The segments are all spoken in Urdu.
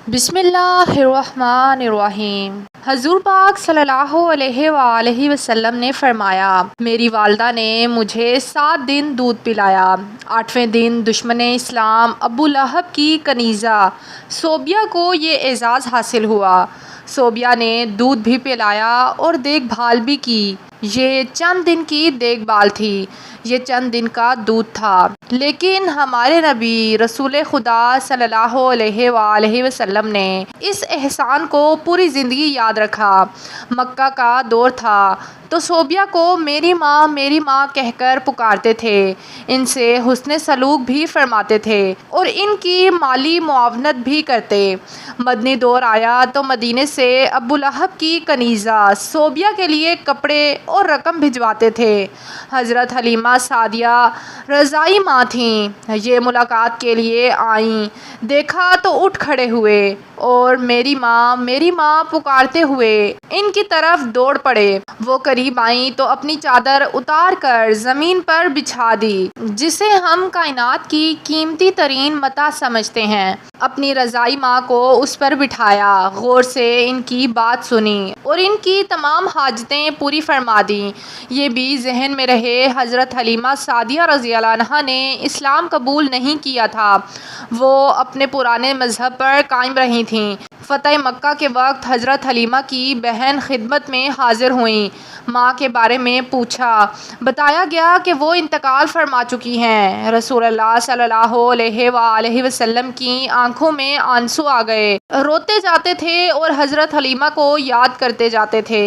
بسم اللہ الرحمن الرحیم۔ حضور پاک صلی اللہ علیہ وآلہ وسلم نے فرمایا، میری والدہ نے مجھے 7 دن دودھ پلایا۔ 8ویں دن دشمن اسلام ابو لہب کی کنیزہ صوبیہ کو یہ اعزاز حاصل ہوا۔ صوبیہ نے دودھ بھی پلایا اور دیکھ بھال بھی کی۔ یہ چند دن کی دیکھ بھال تھی، یہ چند دن کا دودھ تھا، لیکن ہمارے نبی رسول خدا صلی اللہ علیہ وآلہ وسلم نے اس احسان کو پوری زندگی یاد رکھا۔ مکہ کا دور تھا تو صوبیہ کو میری ماں کہہ کر پکارتے تھے، ان سے حسن سلوک بھی فرماتے تھے اور ان کی مالی معاونت بھی کرتے۔ مدنی دور آیا تو مدینے سے ابو لہب کی کنیزہ صوبیہ کے لیے کپڑے اور رقم بھجواتے تھے۔ حضرت حلیمہ سعدیہ رضائی ماں تھیں، یہ ملاقات کے لیے آئیں، دیکھا تو اٹھ کھڑے ہوئے اور میری ماں پکارتے ہوئے ان کی طرف دوڑ پڑے۔ وہ قریب آئیں تو اپنی چادر اتار کر زمین پر بچھا دی، جسے ہم کائنات کی قیمتی ترین متاع سمجھتے ہیں۔ اپنی رضائی ماں کو اس پر بٹھایا، غور سے ان کی بات سنی اور ان کی تمام حاجتیں پوری فرما دیں۔ یہ بھی ذہن میں رہے، حضرت حلیمہ سعدیہ رضی اللہ عنہا نے اسلام قبول نہیں کیا تھا، وہ اپنے پرانے مذہب پر قائم رہی تھیں۔ فتح مکہ کے وقت حضرت حلیمہ کی بہن خدمت میں حاضر ہوئیں، ماں کے بارے میں پوچھا، بتایا گیا کہ وہ انتقال فرما چکی ہیں۔ رسول اللہ صلی اللہ علیہ وآلہ وسلم کی آنکھوں میں آنسو آ گئے، روتے جاتے تھے اور حضرت حلیمہ کو یاد کرتے جاتے تھے۔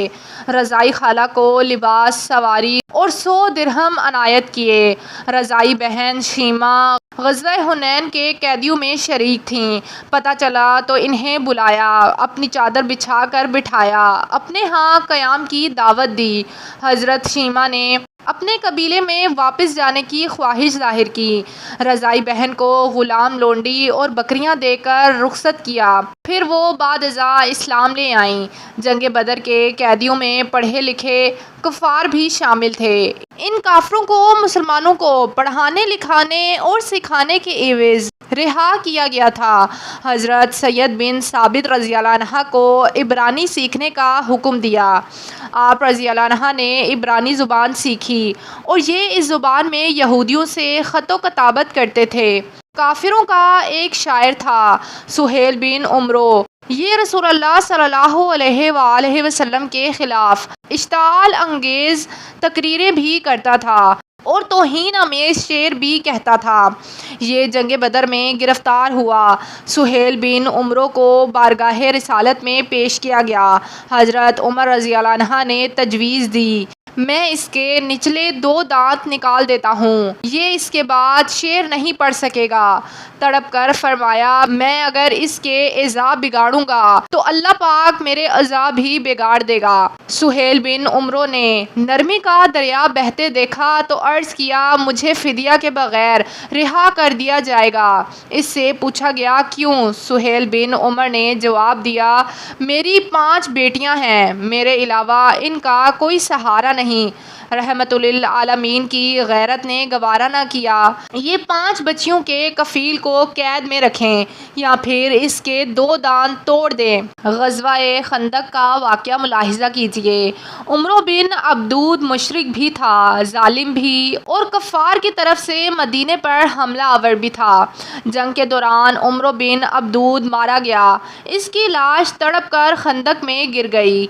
رضائی خالہ کو لباس، سواری اور 100 درہم عنایت کیے۔ رضائی بہن شیمہ غزوہ حنین کے قیدیوں میں شریک تھیں، پتہ چلا تو انہیں بلایا، اپنی چادر بچھا کر بٹھایا، اپنے ہاں قیام کی دعوت دی۔ حضرت شیمہ نے اپنے قبیلے میں واپس جانے کی خواہش ظاہر کی۔ رضائی بہن کو غلام، لونڈی اور بکریاں دے کر رخصت کیا، پھر وہ بعد ازاں اسلام لے آئیں۔ جنگ بدر کے قیدیوں میں پڑھے لکھے کفار بھی شامل تھے۔ ان کافروں کو مسلمانوں کو پڑھانے، لکھانے اور سکھانے کے عوض رہا کیا گیا تھا۔ حضرت سید بن ثابت رضی اللہ عنہ کو عبرانی سیکھنے کا حکم دیا۔ آپ رضی اللہ عنہ نے عبرانی زبان سیکھی اور یہ اس زبان میں یہودیوں سے خط و کتابت کرتے تھے۔ کافروں کا ایک شاعر تھا، سہیل بن عمرو، یہ رسول اللہ صلی اللہ علیہ وآلہ وسلم کے خلاف اشتعال انگیز تقریریں بھی کرتا تھا اور توہین آمیز شعر بھی کہتا تھا۔ یہ جنگ بدر میں گرفتار ہوا۔ سہیل بن عمرو کو بارگاہ رسالت میں پیش کیا گیا۔ حضرت عمر رضی اللہ عنہ نے تجویز دی، میں اس کے نچلے 2 دانت نکال دیتا ہوں، یہ اس کے بعد شعر نہیں پڑھ سکے گا۔ تڑپ کر فرمایا، میں اگر اس کے اعضاء بگاڑوں گا تو اللہ پاک میرے اعضاء بھی بگاڑ دے گا۔ سہیل بن عمرو نے نرمی کا دریا بہتے دیکھا تو عرض کیا، مجھے فدیہ کے بغیر رہا کر دیا جائے گا۔ اس سے پوچھا گیا، کیوں؟ سہیل بن عمر نے جواب دیا، میری 5 بیٹیاں ہیں، میرے علاوہ ان کا کوئی سہارا نہیں۔ رحمت للعالمین کی غیرت نے گوارا نہ کیا، یہ 5 بچیوں کے کفیل کو قید میں رکھیں یا پھر اس کے 2 دانت توڑ دیں۔ غزوہ خندق کا واقعہ ملاحظہ کیجیے۔ عمرو بن عبدود مشرک بھی تھا، ظالم بھی اور کفار کی طرف سے مدینے پر حملہ آور بھی تھا۔ جنگ کے دوران عمرو بن عبدود مارا گیا، اس کی لاش تڑپ کر خندق میں گر گئی۔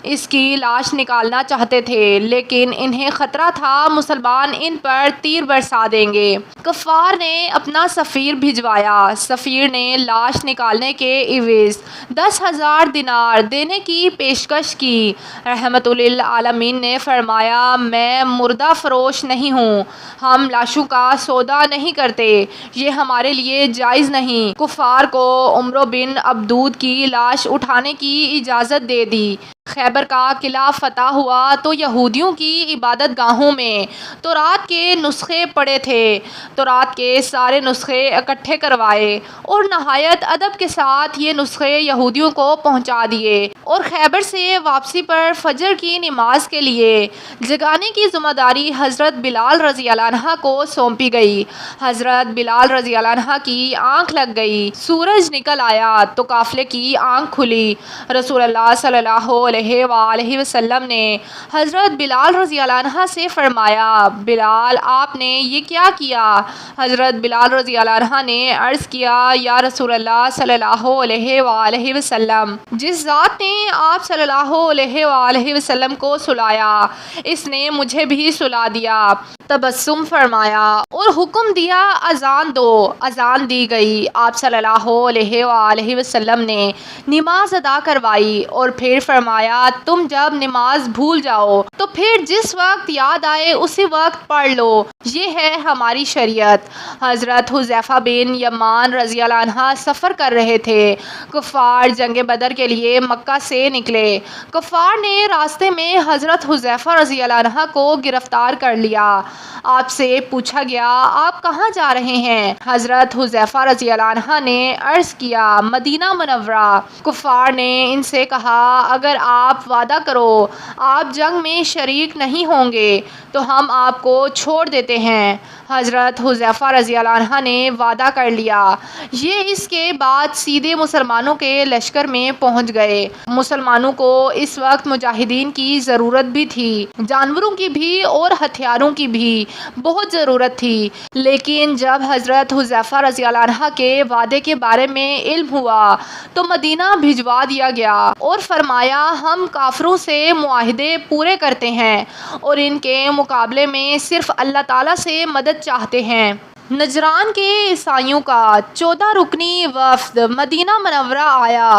اس کی لاش نکالنا چاہتے تھے لیکن انہیں خطرہ تھا مسلمان ان پر تیر برسا دیں گے۔ کفار نے اپنا سفیر بھجوایا، سفیر نے لاش نکالنے کے عوض 10,000 دینار دینے کی پیشکش کی۔ رحمت للعالمین نے فرمایا، میں مردہ فروش نہیں ہوں، ہم لاشوں کا سودا نہیں کرتے، یہ ہمارے لیے جائز نہیں۔ کفار کو عمرو بن عبدود کی لاش اٹھانے کی اجازت دے دی۔ خیبر کا قلعہ فتح ہوا تو یہودیوں کی عبادت گاہوں میں تورات کے نسخے پڑے تھے۔ تورات کے سارے نسخے اکٹھے کروائے اور نہایت ادب کے ساتھ یہ نسخے یہودیوں کو پہنچا دیے، اور خیبر سے واپسی پر فجر کی نماز کے لیے جگانے کی ذمہ داری حضرت بلال رضی اللہ عنہ کو سونپی گئی۔ حضرت بلال رضی اللہ عنہ کی آنکھ لگ گئی، سورج نکل آیا تو قافلے کی آنکھ کھلی۔ رسول اللہ صلی اللہ علیہ وآلہ وسلم نے حضرت بلال رضی اللہ عنہ سے فرمایا، بلال آپ نے یہ کیا کیا؟ حضرت بلال رضی اللہ عنہ نے عرض کیا، یا رسول اللہ صلی اللہ علیہ وآلہ وسلم، جس ذات نے آپ صلی اللہ علیہ وآلہ وسلم کو سلایا اس نے مجھے بھی سلا دیا۔ تبسم فرمایا اور حکم دیا اذان دو۔ اذان دی گئی، آپ صلی اللہ علیہ وآلہ وسلم نے نماز ادا کروائی اور پھر فرمایا، تم جب نماز بھول جاؤ تو پھر جس وقت یاد آئے اسی وقت پڑھ لو، یہ ہے ہماری شریعت۔ حضرت حذیفہ بن یمان رضی اللہ عنہ سفر کر رہے تھے۔ کفار جنگ بدر کے لیے مکہ سے نکلے۔ کفار نے راستے میں حضرت حذیفہ رضی اللہ عنہ کو گرفتار کر لیا۔ آپ سے پوچھا گیا، آپ کہاں جا رہے ہیں؟ حضرت حذیفہ رضی اللہ عنہ نے عرض کیا، مدینہ منورہ۔ کفار نے ان سے کہا، اگر آپ وعدہ کرو آپ جنگ میں شریک نہیں ہوں گے تو ہم آپ کو چھوڑ دیتے ہیں۔ حضرت حذیفہ رضی اللہ عنہ نے وعدہ کر لیا۔ یہ اس کے بعد سیدھے مسلمانوں کے لشکر میں پہنچ گئے۔ مسلمانوں کو اس وقت مجاہدین کی ضرورت بھی تھی، جانوروں کی بھی اور ہتھیاروں کی بھی بہت ضرورت تھی، لیکن جب حضرت حذیفہ رضی اللہ عنہ کے وعدے کے بارے میں علم ہوا تو مدینہ بھجوا دیا گیا اور فرمایا، ہم کافروں سے معاہدے پورے کرتے ہیں اور ان کے مقابلے میں صرف اللہ تعالیٰ سے مدد چاہتے ہیں۔ نجران کے عیسائیوں کا 14 رکنی وفد مدینہ منورہ آیا۔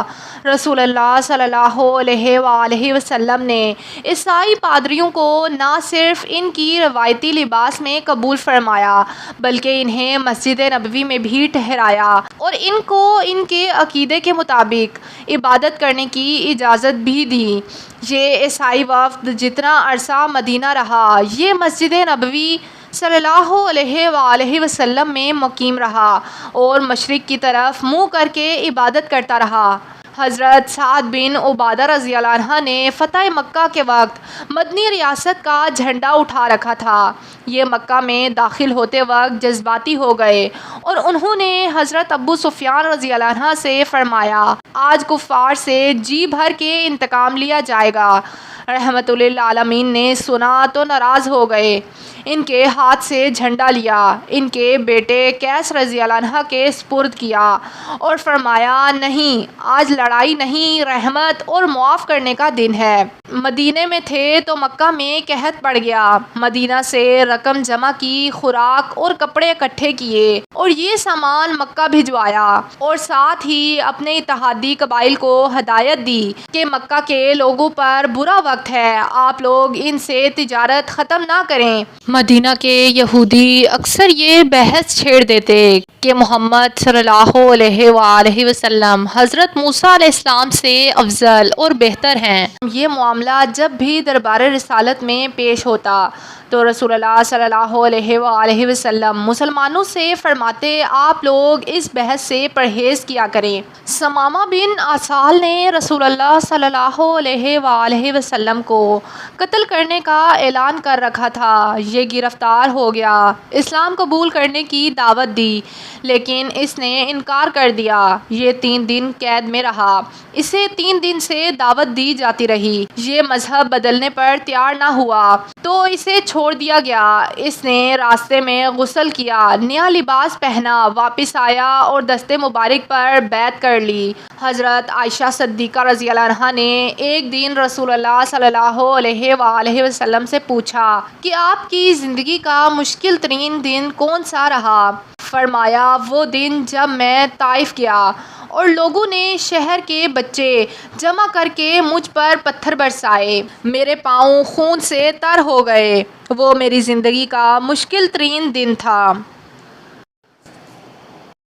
رسول اللہ صلی اللہ علیہ وآلہ وسلم نے عیسائی پادریوں کو نہ صرف ان کی روایتی لباس میں قبول فرمایا بلکہ انہیں مسجد نبوی میں بھی ٹھہرایا اور ان کو ان کے عقیدے کے مطابق عبادت کرنے کی اجازت بھی دی۔ یہ عیسائی وفد جتنا عرصہ مدینہ رہا، یہ مسجد نبوی صلی اللہ علیہ وآلہ وسلم میں مقیم رہا اور مشرق کی طرف منہ کر کے عبادت کرتا رہا۔ حضرت سعد بن عبادہ رضی اللہ عنہ نے فتح مکہ کے وقت مدنی ریاست کا جھنڈا اٹھا رکھا تھا۔ یہ مکہ میں داخل ہوتے وقت جذباتی ہو گئے اور انہوں نے حضرت ابو سفیان رضی اللہ عنہ سے فرمایا، آج کفار سے جی بھر کے انتقام لیا جائے گا۔ رحمت للعالمین نے سنا تو ناراض ہو گئے، ان کے ہاتھ سے جھنڈا لیا، ان کے بیٹے قیس رضی اللہ عنہ کے سپرد کیا اور فرمایا، نہیں، آج لڑائی نہیں، رحمت اور معاف کرنے کا دن ہے۔ مدینے میں تھے تو مکہ میں قحط پڑ گیا۔ مدینہ سے رقم جمع کی، خوراک اور کپڑے اکٹھے کیے اور یہ سامان مکہ بھجوایا، اور ساتھ ہی اپنے اتحادی قبائل کو ہدایت دی کہ مکہ کے لوگوں پر برا وقت ہے، آپ لوگ ان سے تجارت ختم نہ کریں۔ مدینہ کے یہودی اکثر یہ بحث چھیڑ دیتے کہ محمد صلی اللہ علیہ وآلہ وسلم حضرت موسیٰ علیہ السلام سے افضل اور بہتر ہیں۔ یہ معاملہ جب بھی دربار رسالت میں پیش ہوتا تو رسول اللہ صلی اللہ علیہ وآلہ وسلم مسلمانوں سے فرماتے، آپ لوگ اس بحث سے پرہیز کیا کریں۔ ثمامہ بن آسال نے رسول اللہ صلی اللہ علیہ وآلہ وسلم کو قتل کرنے کا اعلان کر رکھا تھا۔ یہ گرفتار ہو گیا، اسلام قبول کرنے کی دعوت دی لیکن اس نے انکار کر دیا۔ یہ 3 دن قید میں رہا، اسے 3 دن سے دعوت دی جاتی رہی۔ یہ مذہب بدلنے پر تیار نہ ہوا تو اسے چھوڑ دیا گیا۔ اس نے راستے میں غسل کیا، نیا لباس پہنا، واپس آیا اور دست مبارک پر بیعت کر لی۔ حضرت عائشہ صدیقہ رضی اللہ عنہا نے ایک دن رسول اللہ صلی اللہ علیہ وآلہ وسلم سے پوچھا کہ آپ کی زندگی کا مشکل ترین دن کون سا رہا؟ فرمایا، وہ دن جب میں طائف گیا اور لوگوں نے شہر کے بچے جمع کر کے مجھ پر پتھر برسائے، میرے پاؤں خون سے تر ہو گئے۔ وہ میری زندگی کا مشکل ترین دن تھا۔